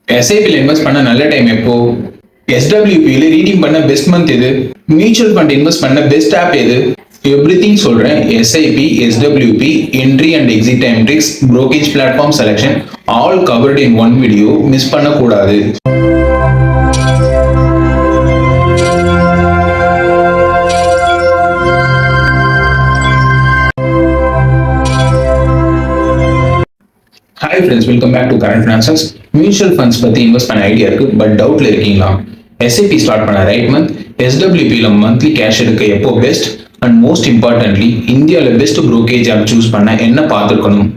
SIP invest பண்ண நல்ல time எப்போ? SWP ரீடிங் பண்ண பெஸ்ட் மந்த் எது? மியூச்சுவல் ஃபண்ட் இன்வெஸ்ட் பண்ண பெஸ்ட் ஆப் எது? எவ்ரிதிங் சொல்றேன். SIP, SWP, entry and exit time tricks, brokerage platform selection, all covered in one video. Miss பண்ண கூடாது. Hi friends, welcome back to current finances. Mutual funds பத்தி invest பண்ண idea இருக்கு, but டவுட்ல இருக்கீங்களா? SIP start பண்ண right month, SWPல monthly cash எடுக்க எப்போ பெஸ்ட், அண்ட் மோஸ்ட் இம்பார்ட்டன்ட்லி இந்தியாவில் பெஸ்ட் ப்ரோக்கேஜ் ஆப் சூஸ் பண்ண என்ன பார்த்துருக்கணும்?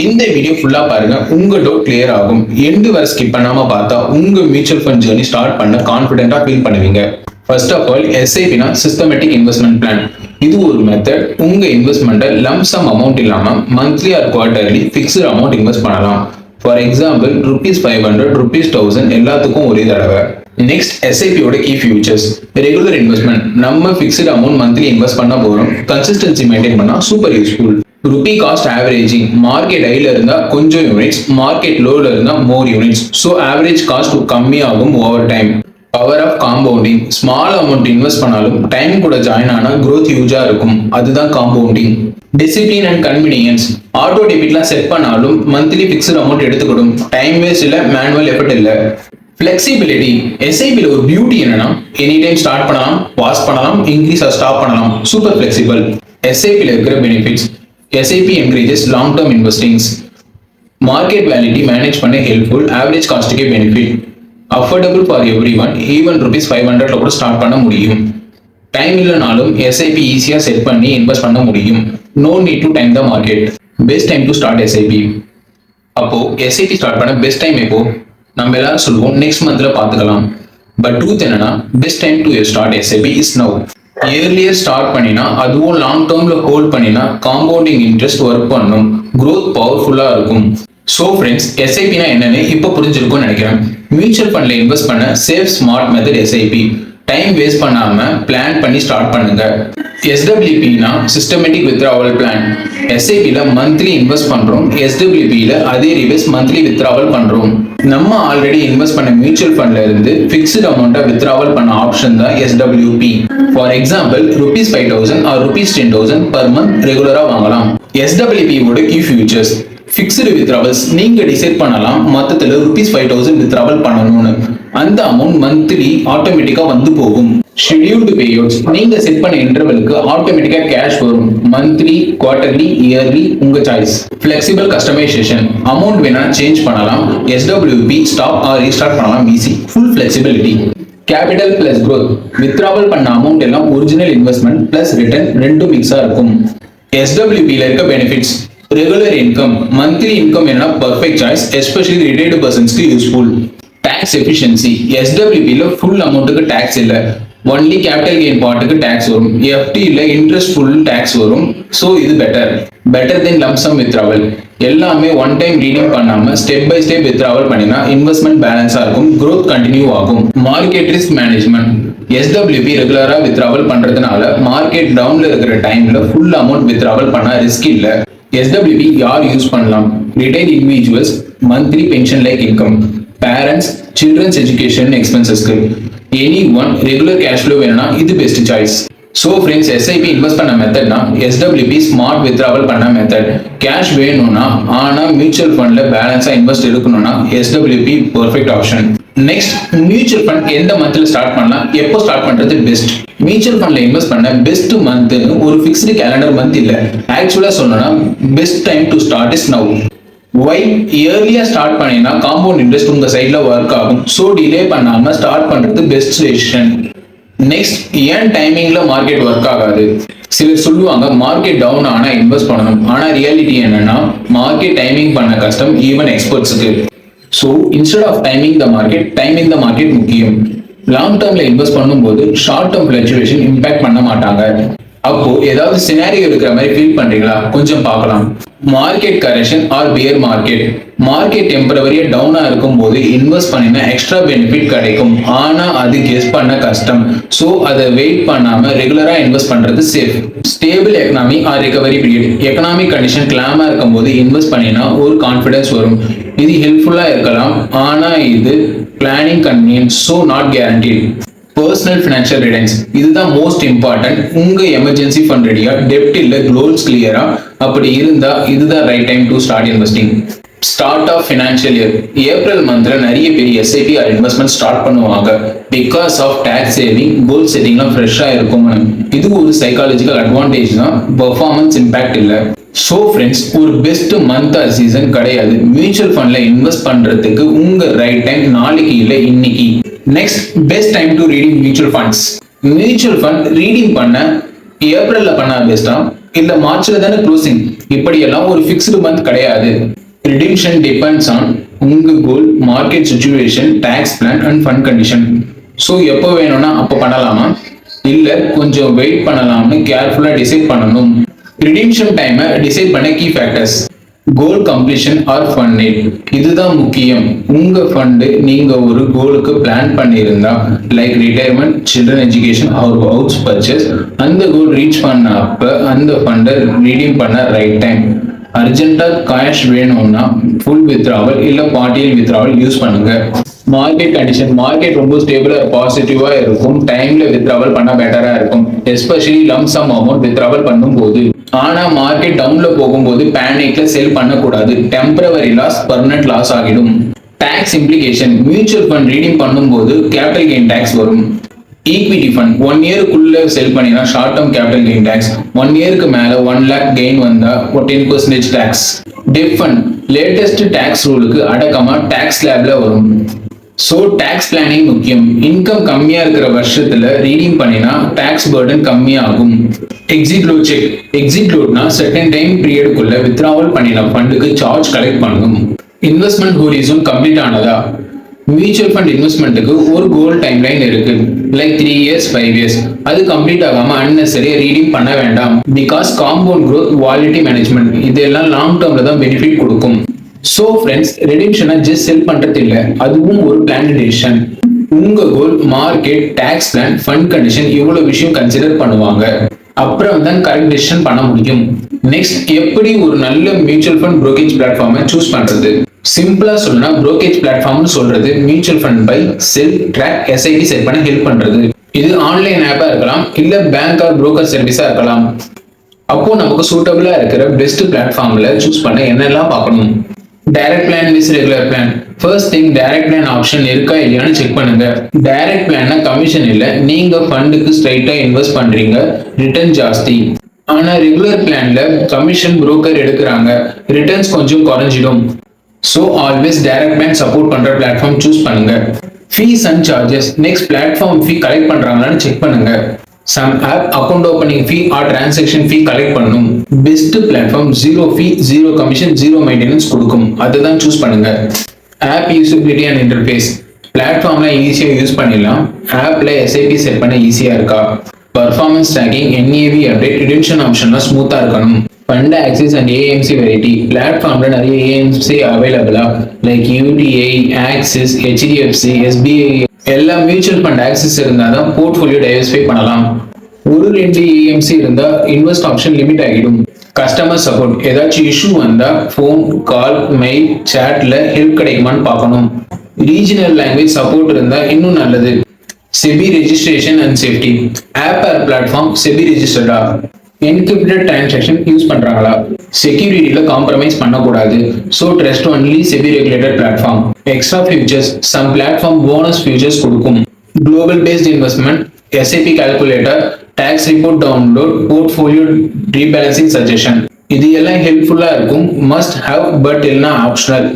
இந்த வீடியோ ஃபுல்லா பாருங்க, உங்க டவுட் கிளியர் ஆகும். எண்டு வரை ஸ்கிப் பண்ணாம பார்த்தா உங்க மியூச்சுவல் ஃபண்ட் ஜர்னி ஸ்டார்ட் பண்ண கான்ஃபிடென்ட்டா ஃபீல் பண்ணுவீங்க. ஃபர்ஸ்ட் ஆஃப் ஆல், SIPனா சிஸ்டமேட்டிக் இன்வெஸ்ட்மெண்ட் பிளான். இது ஒரு மெத்தட். உங்க இன்வெஸ்ட்மெண்ட்டை லம்சம் அமௌண்ட் இல்லாம monthly or quarterly fixed amount invest பண்ணலாம். ஃபார் எக்ஸாம்பிள் ₹500, ₹1000 எல்லாத்துக்கும் ஒரே தடவை. நெக்ஸ்ட், SIPயோட கீ ஃபியூச்சர்ஸ். Regular investment. நம்ம ஃபிக்ஸ்டு அமௌண்ட் மந்த்லி இன்வெஸ்ட் பண்ண போறோம். கன்சிஸ்டன்சி மெயின்டைன் பண்ணா super useful. Rupee cost averaging. Market ஹைல இருந்தா கொஞ்சம் யூனிட்ஸ், மார்க்கெட் லோல இருந்தா more units. So average cost கம்மியாகும் over time. Power of compounding. Small amount invest பண்ணாலும் டைம் கூட ஜாயின் ஆனா growth ஹியூஜா இருக்கும். அதுதான் compounding. Discipline and convenience. Auto டெபிட்லாம் செட் பண்ணாலும் மந்த்லி ஃபிக்ஸ்டு அமௌண்ட் எடுத்துக்கணும். டைம் வேஸ்ட் இல்ல, மேனுவல் எஃபர்ட் இல்ல. ஃபிளெக்சிபிலிட்டி. SIPல ஒரு பியூட்டி என்னன்னா, எனி டைம் ஸ்டார்ட் பண்ணலாம், பாஸ் பண்ணலாம், இன்க்ரீஸ் ஆர் ஸ்டாப் பண்ணலாம். Super flexible. SIPல இருக்கிற benefits. SIP encourages long term investings. Market volatility manage பண்ண ஹெல்ப்ஃபுல். ஆவரேஜ் காஸ்ட்டுக்கே benefit. Affordable for everyone. Even ₹500 கூட ஸ்டார்ட் பண்ண முடியும். டைம் இல்லைனாலும் SIP ஈஸியாக செட் பண்ணி இன்வெஸ்ட் பண்ண முடியும். No need to time the market. Best time to start SIP. அப்போ SIP ஸ்டார்ட் பண்ண பெஸ்ட் டைம் எப்போ? நம்ம எல்லாரும் சொல்லுவோம் நெக்ஸ்ட் மந்த்ல பார்த்துக்கலாம். பட் ட்ரூத் என்னன்னா, best time to start SIP is now. Earlier start பண்ணினா, அதுவும் லாங் டேர்ம்ல ஹோல்ட் பண்ணினா காம்பவுண்டிங் இன்ட்ரெஸ்ட் ஒர்க் பண்ணும். growth பவர்ஃபுல்லா இருக்கும். ஸோ ஃப்ரெண்ட்ஸ், SIPனா என்னன்னு இப்போ புரிஞ்சிருக்கும்னு நினைக்கிறேன். மியூச்சுவல் ஃபண்ட்ல இன்வெஸ்ட் பண்ண safe smart method SIP. Time waste பண்ணாம பிளான் பண்ணி ஸ்டார்ட் பண்ணுங்க. SWPனா சிஸ்டமேட்டிக் வித்ட்ராவல் பிளான். SIPல மந்த்லி இன்வெஸ்ட் பண்றோம், SWPல அதே ரிவர்ஸ் மந்த்லி வித்ட்ராவல் பண்றோம். நம்ம ஆல்ரெடி இன்வெஸ்ட் பண்ண மியூச்சுவல் ஃபண்ட்ல இருந்து ஃபிக்ஸ்டு அமௌண்ட்டை வித்ட்ராவல் பண்ண ஆப்ஷன் தான் SWP. For example ₹5,000 or ₹10,000 per month ரெகுலரா வாங்கலாம். SWP ஓட கீ ஃபியூச்சர்ஸ். Fixed withdrawals. நீங்க டிசைட் பண்ணலாம் மொத்தத்துல ₹5,000 வித்ட்ராவல் பண்ணணும்னு. அந்த அமௌண்ட் மந்த்லி ஆட்டோமேட்டிக்கா வந்து போகும். Scheduled payouts. நீங்க செட் பண்ண இன்டர்வலுக்கு ஆட்டோமேட்டிக்கா கேஷ் வரும். மந்த்லி, குவார்டர்லி, இயர்லி, உங்க சாய்ஸ். Flexible customization. அமௌண்ட் வேணா சேஞ்ச் பண்ணலாம். SWP ஸ்டாப் ஆர் ரீஸ்டார்ட் பண்ணலாம் easy. Full flexibility. Capital plus growth. Withdrawal பண்ண அமௌண்ட் எல்லாம் ஒரிஜினல் இன்வெஸ்ட்மெண்ட் பிளஸ் ரிட்டர்ன் ரெண்டும் மிக்ஸா இருக்கும். SWPல இருக்க benefits. Regular income. Monthly income என்ன பர்ஃபெக்ட் சாய்ஸ், எஸ்பெஷலி ரிட்டையர்டு பர்சன்ஸ்க்கு யூஸ்ஃபுல். Tax efficiency. SWPல ஃபுல் அமௌண்ட்டுக்கு டாக்ஸ் இல்ல, ஒன்லி கேபிட்டல் கெயின் பார்ட்டுக்கு டாக்ஸ் வரும். FDல இன்ட்ரெஸ்ட் ஃபுல் டாக்ஸ் வரும். ஸோ இது பெட்டர் தென் லம்சம் வித்ட்ராவல். எல்லாமே ஒன் டைம் ரீடிங் பண்ணாம ஸ்டெப் பை ஸ்டெப் வித்ட்ராவல் பண்ணினா இன்வெஸ்ட்மெண்ட் பேலன்ஸா இருக்கும், growth கண்டினியூ ஆகும். Market risk management. SWP ரெகுலரா வித்ட்ராவல் பண்றதுனால மார்க்கெட் டவுன்ல இருக்கிற டைம்ல ஃபுல் அமௌண்ட் வித்ட்ராவல் பண்ணா ரிஸ்க் இல்ல. SWP யார் யூஸ் பண்ணலாம்? Retired individuals, monthly pension like income, parents, children's education எக்ஸ்பென்சஸ்க்கு. Anyone regular cash flow வேணும்னா இது best choice. So friends, SIP invest பண்ண மெத்தட்னா SWP ஸ்மார்ட் வித்ட்ராவல் பண்ண மெத்தட். கேஷ் வேணும்னா ஆனா மியூச்சுவல் ஃபண்ட்ல பேலன்ஸா இன்வெஸ்ட் எடுக்கணும்னா SWP perfect option. Next, mutual fund எந்த மந்த்ல ஸ்டார்ட் பண்ணலாம், எப்போ ஸ்டார்ட் பண்றது பெஸ்ட்? மியூச்சுவல் ஃபண்ட்ல இன்வெஸ்ட் பண்ண பெஸ்ட் மந்த் ஒரு ஃபிக்ஸ்டு கேலண்டர் மந்த் இல்ல. ஆக்சுவலா சொல்லணும்னா best time to start is now. Why? இயர்லியா ஸ்டார்ட் பண்ணினா காம்பவுண்ட் இன்ட்ரெஸ்ட் உங்க சைட்ல ஒர்க் ஆகும். ஸோ டிலே பண்ணாம ஸ்டார்ட் பண்றது பெஸ்ட் டெசிஷன். நெக்ஸ்ட், ஏன் டைமிங்ல மார்க்கெட் ஒர்க் ஆகாது? சிலர் சொல்லுவாங்க மார்க்கெட் டவுன் ஆனா இன்வெஸ்ட் பண்ணணும். ஆனா ரியாலிட்டி என்னன்னா, மார்க்கெட் டைமிங் பண்ண கஷ்டம் ஈவன் எக்ஸ்பர்ட்ஸுக்கு. So instead of timing the market முக்கியம். லாங் டேர்ம்ல இன்வெஸ்ட் பண்ணும்போது ஷார்ட் டேர்ம் ஃபிளக்சுவேஷன் இம்பாக்ட் பண்ண மாட்டாங்க. அப்போ ஏதாவது சினாரியோ இருக்கிற மாதிரி ஃபீல் பண்றீங்களா? கொஞ்சம் பார்க்கலாம். Market correction or bear market. Market டெம்பரவரியா டவுனா இருக்கும் போது இன்வெஸ்ட் பண்ணினா எக்ஸ்ட்ரா பெனிஃபிட் கிடைக்கும். ஆனா அது கெஸ் பண்ண கஷ்டம். சோ அதை வெயிட் பண்ணாம ரெகுலரா இன்வெஸ்ட் பண்றது safe. Stable economy or recovery period. Economic condition கிளாமா இருக்கும் போது இன்வெஸ்ட் பண்ணினா ஒரு கான்ஃபிடன்ஸ் வரும். இது ஹெல்ப்ஃபுல்லா இருக்கலாம், ஆனா இது planning convenience, so not guaranteed. Personal financial reliance இதுதான் மோஸ்ட் இம்பார்ட்டன்ட். உங்க எமர்ஜென்சி ஃபண்ட் ரெடியா, டெப்ட் இல்ல, கோல்ஸ் கிளியரா, அப்படி இருந்தா இதுதான் right time to start investing. Start of financial year April மந்த்ல நிறைய பேர் எஸ்ஐபி ஆர் இன்வெஸ்ட்மெண்ட் ஸ்டார்ட் பண்ணுவாங்க. Because of tax saving, goal செட்டிங்லாம் ஃப்ரெஷ்ஷா இருக்கும். இது ஒரு சைக்காலஜிக்கல் அட்வான்டேஜ் தான், பெர்ஃபார்மன்ஸ் இம்பாக்ட் இல்ல. ஸோ ஃப்ரெண்ட்ஸ், ஒரு பெஸ்ட் மந்த் ஆர் சீசன் கிடையாது. மியூச்சுவல் ஃபண்ட்ல இன்வெஸ்ட் பண்றதுக்கு உங்க ரைட் டைம் நாளைக்கு இல்ல இன்னைக்கு. Next, best time to reading mutual funds. Mutual fund reading பண்ண ஏப்ரல்ல பண்ணா பெஸ்டா இல்ல மார்ச்ல தானே க்ளோசிங்? இப்படியெல்லாம் ஒரு ஃபிக்ஸ்டு மந்த் கிடையாது. ரிடீம்ஷன் டிபெண்ட்ஸ் ஆன் உங்க goal, market situation, tax plan and fund condition. So எப்போ வேணும்னா அப்போ பண்ணலாமா இல்ல கொஞ்சம் வெயிட் பண்ணலாம்னு கேர்ஃபுல்லா டிசைட் பண்ணணும். ரிடீம்ஷன் டைமை டிசைட் பண்ண key factors: goal completion or fund need. இதுதான் முக்கியம். உங்க ஃபண்டு நீங்க ஒரு கோலுக்கு பிளான் பண்ணியிருந்தா, like retirement, children education or house purchase, அந்த கோல் ரீச் பண்ண அப்ப அந்த ஃபண்டை ரீடீம் பண்ண ரைட் டைம். அர்ஜென்ட்டா கேஷ் வேணும்னா ஃபுல் வித்ராவல் இல்ல பார்ட்டியல் வித்ராவல் யூஸ் பண்ணுங்க. மார்க்கெட் கண்டிஷன், மார்க்கெட் ரொம்ப ஸ்டேபிளா பாசிட்டிவா இருக்கும் டைம்ல வித்ராவல் பண்ண பெட்டரா இருக்கும், especially lump sum amount withdrawal பண்ணும்போது. ஆனா மார்க்கெட் டவுன்ல போகும்போது பேனிக்ல செல் பண்ணக்கூடாது. டெம்பரவரி லாஸ் பர்மனன்ட் லாஸ் ஆகிடும். Tax implication, mutual fund redeem பண்ணும்போது கேபிட்டல் கெயின் டாக்ஸ் வரும். ஈக்விட்டி ஃபண்ட் 1 இயருக்குள்ள செல் பண்ணினா short term capital gain tax, 1 இயருக்கு மேல 1 lakh கெயின் வந்தா 10% tax. Debt fund latest tax ரூலுக்கு அடக்கமா டாக்ஸ் ஸ்லாப்ல வரும். ஸோ டாக்ஸ் பிளானிங் முக்கியம். இன்கம் கம்மியா இருக்கிற வருஷத்துல ரீடீம் பண்ணினா டாக்ஸ் பர்டன் கம்மியாகும். எக்ஸிட் லோட் செக், எக்ஸிட் லோட்னா செகண்ட் டைம் பீரியடுக்குள்ள வித்ராவல் பண்ணின ஃபண்டுக்கு சார்ஜ் கலெக்ட் பண்ணும். இன்வெஸ்ட்மெண்ட் ஹோரிசன் கம்ப்ளீட் ஆனதா? மியூச்சுவல் ஃபண்ட் இன்வெஸ்ட்மெண்ட்டுக்கு ஒரு கோல் டைம் லைன் இருக்கு, லைக் 3 years 5 years. அது கம்ப்ளீட் ஆகாம அன்னெசரியா ரீடீம் பண்ண வேண்டாம். Because compound growth, volatility management இதெல்லாம் லாங் டேர்ம்ல தான் பெனிஃபிட் கொடுக்கும். ஸோ ஃப்ரெண்ட்ஸ், ரெடிம்ஷனை ஜஸ்ட் செல் பண்றது இல்லை, அதுவும் ஒரு பிளான் டிசிஷன். உங்க goal, market, tax plan, fund condition இவ்வளவு விஷயம் கன்சிடர் பண்ணுவாங்க. அப்புறம் தான் கரெக்ட் டிசிஷன் பண்ண முடியும். நெக்ஸ்ட், எப்படி ஒரு நல்ல மியூச்சுவல் ஃபண்ட் brokerage பிளாட்ஃபார்மை சூஸ் பண்றது? சிம்பிளா சொல்லணும்னா, brokerage பிளாட்ஃபார்ம்னு சொல்றது mutual fund buy, sell, track, SIP set பண்ண ஹெல்ப் பண்றது. இது ஆன்லைன் ஆப்பா இருக்கலாம் இல்ல பேங்க் ஆர் broker சர்வீஸா இருக்கலாம். அப்போ நமக்கு சூட்டபிளா இருக்கிற பெஸ்ட் பிளாட்ஃபார்ம்ல சூஸ் பண்ண என்னெல்லாம் பார்க்கணும்? Direct plan with regular plan. First thing, direct plan option இருக்கா இல்லையான்னு செக் பண்ணுங்க. டைரக்ட் பிளான்னா கமிஷன் இல்ல, நீங்க ஃபண்டுக்கு ஸ்ட்ரைட்டா இன்வெஸ்ட் பண்றீங்க, ரிட்டர்ன் ஜாஸ்தி. ஆனா ரெகுலர் பிளான்ல கமிஷன் புரோக்கர் எடுக்கிறாங்க, ரிட்டர்ன்ஸ் கொஞ்சம் குறைஞ்சிடும். So always direct plan support பண்ற பிளாட்ஃபார்ம் சூஸ் பண்ணுங்க. Fees and charges, next platform fee collect பண்றாங்களான்னு செக் பண்ணுங்க. Some app account opening fee or transaction fee collect பண்ணும். Best platform zero fee, zero commission, zero maintenance கொடுக்கும், அதுதான் choose பண்ணுங்க. App usability and interface, பிளாட்ஃபார்ம்ல ஈஸியா use பண்ணிடலாம். ஆப்ல எஸ்ஐபி செட் பண்ண ஈஸியா இருக்கா? Performance tracking, NAV update, redemption ஆப்ஷன்லாம் ஸ்மூத்தா இருக்கணும். Fund access and AMC variety, பிளாட்ஃபார்ம்ல நிறைய ஏஎம்சி அவைலபிளா, like UTI, Axis, HDFC, SBI, எல்லா மியூச்சுவல் ஃபண்ட் ஆக்சஸ் இருந்தா தான் போர்ட்ஃபோலியோ டைவர்சிஃபை பண்ணலாம். ஒரு 2 ஏஎம்சி இருந்தா இன்வெஸ்ட் ஆப்ஷன் லிமிட் ஆகிடும். கஸ்டமர் சப்போர்ட், ஏதாச்சும் இஷ்யூ வந்தா ஃபோன் கால், மெயில், சாட்ல ஹெல்ப் கிடைக்குமான்னு பார்க்கணும். ரீஜனல் லாங்குவேஜ் சப்போர்ட் இருந்தா இன்னும் நல்லது. SEBI registration and safety, app or platform SEBI ரெஜிஸ்டர்டா? Encrypted transaction use பண்றாங்களா? செக்யூரிட்டியில காம்ப்ரமைஸ் பண்ணக்கூடாது. So trust only SEBI regulated platform. Extra features, some platform bonus features கொடுக்கும். Global based investment, SIP calculator, tax report download, portfolio rebalancing suggestion, இது எல்லாம் ஹெல்ப்ஃபுல்லா இருக்கும். Must have but இல்லைனா optional.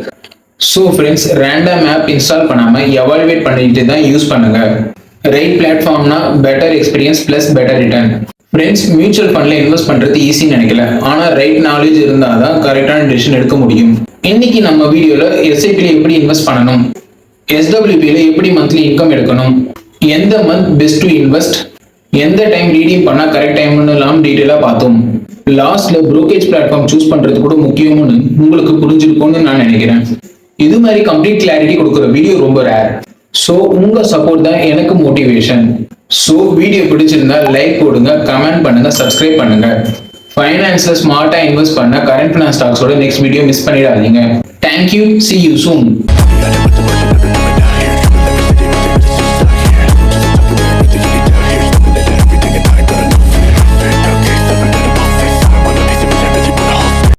So friends, random app install பண்ணாம evaluate பண்ணிட்டு தான் use பண்ணுங்க. ரைட் பிளாட்ஃபார்ம்னா better experience plus better return. Friends, mutual ஃபண்ட்ல இன்வெஸ்ட் பண்றது ஈஸின்னு நினைக்கல, ஆனா ரைட் நாலேஜ் இருந்தாதான் கரெக்டான டிசிஷன் எடுக்க முடியும். இன்னைக்கு நம்ம வீடியோல எஸ்ஐபில எப்படி இன்வெஸ்ட் பண்ணணும், எஸ்டபிள்யூபில எப்படி மந்த்லி இன்கம் எடுக்கணும், எந்த மந்த் பெஸ்ட் டு இன்வெஸ்ட், எந்த டைம் ரீடீம் பண்ணா கரெக்ட் டைம்னு எல்லாம் டீடைலா பார்த்தோம். லாஸ்ட்ல brokerage பிளாட்ஃபார்ம் சூஸ் பண்றது கூட முக்கியம்னு உங்களுக்கு புரிஞ்சிருக்கும்னு நான் நினைக்கிறேன். இது மாதிரி கம்ப்ளீட் கிளாரிட்டி கொடுக்குற வீடியோ ரொம்ப ரேர். ஸோ உங்க சப்போர்ட் தான் எனக்கு மோட்டிவேஷன். ஸோ வீடியோ பிடிச்சிருந்தா லைக் போடுங்க, கமெண்ட் பண்ணுங்க, சப்ஸ்கிரைப் பண்ணுங்க. ஃபைனான்ஸ்ல ஸ்மார்ட்டா இன்வெஸ்ட் பண்ண கரண்ட் ஃபினான்ஸ் ஸ்டாக்ஸோட நெக்ஸ்ட் வீடியோ மிஸ் பண்ணிடாதீங்க. Thank you, see you soon.